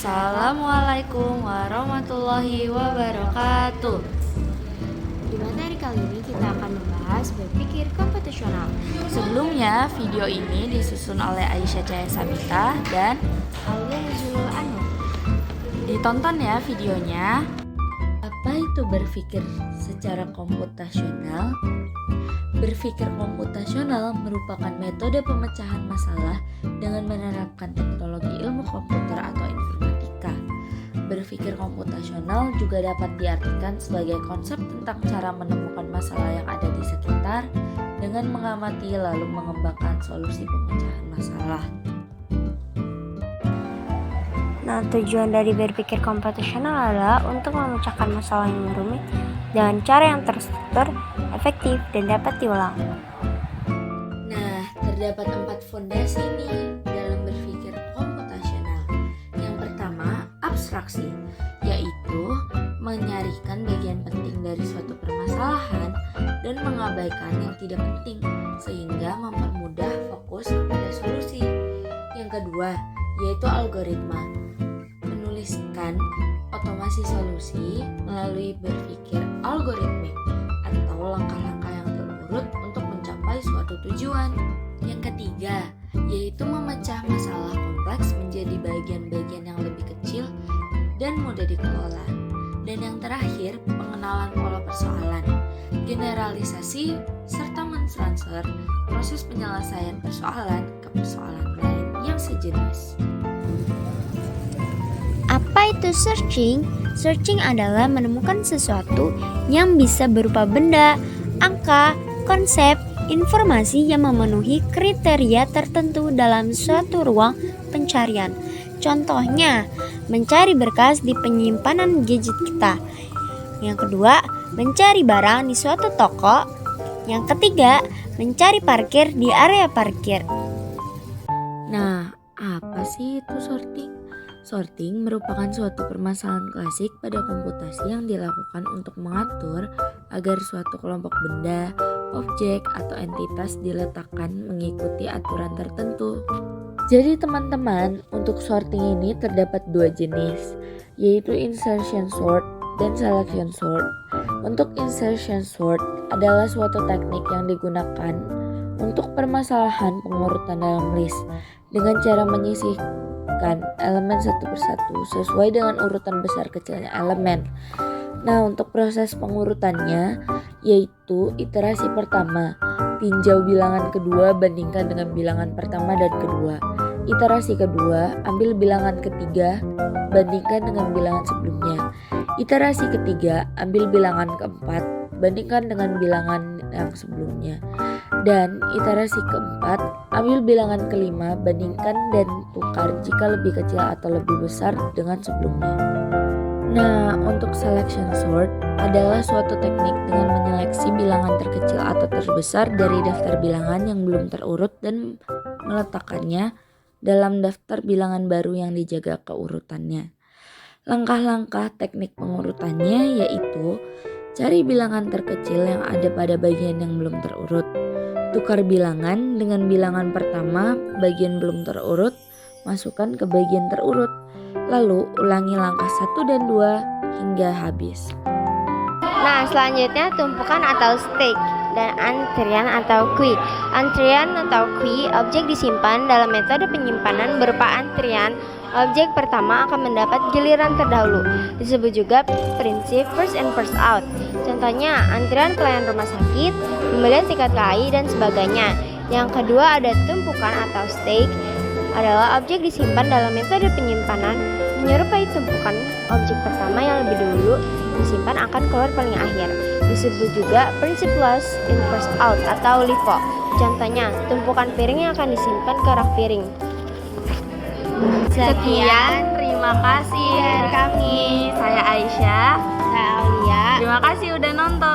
Assalamualaikum warahmatullahi wabarakatuh. Di materi kali ini kita akan membahas berpikir komputasional. Sebelumnya, video ini disusun oleh Aisyah Cahaya Sabita dan Aulia Nuzulul Anwar. ditonton ya videonya. Apa itu berpikir secara komputasional? Berpikir komputasional merupakan metode pemecahan masalah dengan menerapkan teknologi ilmu komputer atau informatika. Berpikir komputasional juga dapat diartikan sebagai konsep tentang cara menemukan masalah yang ada di sekitar dengan mengamati lalu mengembangkan solusi pemecahan masalah. Nah, tujuan dari berpikir komputasional adalah untuk memecahkan masalah yang rumit dengan cara yang terstruktur, efektif, dan dapat diulang. Nah, terdapat 4 fondasi nih dalam berpikir komputasional. Yang pertama, abstraksi, yaitu menyarikan bagian penting dari suatu permasalahan dan mengabaikan yang tidak penting, sehingga mempermudah fokus pada solusi. Yang kedua, yaitu algoritma, menuliskan otomasi solusi melalui berpikir algoritmik atau langkah-langkah yang terurut untuk mencapai suatu tujuan. Yang ketiga, yaitu memecah masalah kompleks menjadi bagian-bagian yang lebih kecil dan mudah dikelola. Dan yang terakhir, pengenalan pola persoalan, generalisasi, serta mentransfer proses penyelesaian persoalan ke persoalan lain yang sejenis. Apa itu searching? Searching adalah menemukan sesuatu yang bisa berupa benda, angka, konsep, informasi yang memenuhi kriteria tertentu dalam suatu ruang pencarian. Contohnya, mencari berkas di penyimpanan gadget kita. Yang kedua, mencari barang di suatu toko. Yang ketiga, mencari parkir di area parkir. Nah, apa sih itu sorting? Sorting merupakan suatu permasalahan klasik pada komputasi yang dilakukan untuk mengatur agar suatu kelompok benda, objek, atau entitas diletakkan mengikuti aturan tertentu. Jadi teman-teman, untuk sorting ini terdapat 2 jenis, yaitu insertion sort dan selection sort. Untuk insertion sort adalah suatu teknik yang digunakan untuk permasalahan pengurutan dalam list dengan cara menyisihkan elemen satu persatu sesuai dengan urutan besar kecilnya elemen. Nah, untuk proses pengurutannya yaitu iterasi pertama, tinjau bilangan kedua bandingkan dengan bilangan pertama dan kedua. Iterasi kedua, ambil bilangan ketiga bandingkan dengan bilangan sebelumnya. Iterasi ketiga, ambil bilangan keempat bandingkan dengan bilangan yang sebelumnya. Dan iterasi keempat, ambil bilangan kelima bandingkan dan tukar jika lebih kecil atau lebih besar dengan sebelumnya. Nah, untuk selection sort adalah suatu teknik dengan menyeleksi bilangan terkecil atau terbesar dari daftar bilangan yang belum terurut dan meletakkannya dalam daftar bilangan baru yang dijaga keurutannya. Langkah-langkah teknik pengurutannya yaitu cari bilangan terkecil yang ada pada bagian yang belum terurut. Tukar bilangan dengan bilangan pertama bagian belum terurut, masukkan ke bagian terurut. Lalu ulangi langkah 1 dan 2 hingga habis. Nah, selanjutnya tumpukan atau stack dan antrian atau queue. Antrian atau queue, objek disimpan dalam metode penyimpanan berupa antrian. Objek pertama akan mendapat giliran terdahulu. Disebut juga prinsip first in first out. Contohnya, antrian pelayan rumah sakit, pembelian sikat KAI, dan sebagainya. Yang kedua ada tumpukan atau stack, adalah objek disimpan dalam metode penyimpanan menyerupai tumpukan. Objek pertama yang lebih dulu disimpan akan keluar paling akhir. Disebut juga prinsip last in first out atau LIFO. Contohnya, tumpukan piring yang akan disimpan ke rak piring. Sekian, terima kasih dari kami. Saya Aisyah. Saya Aulia. Terima kasih udah nonton.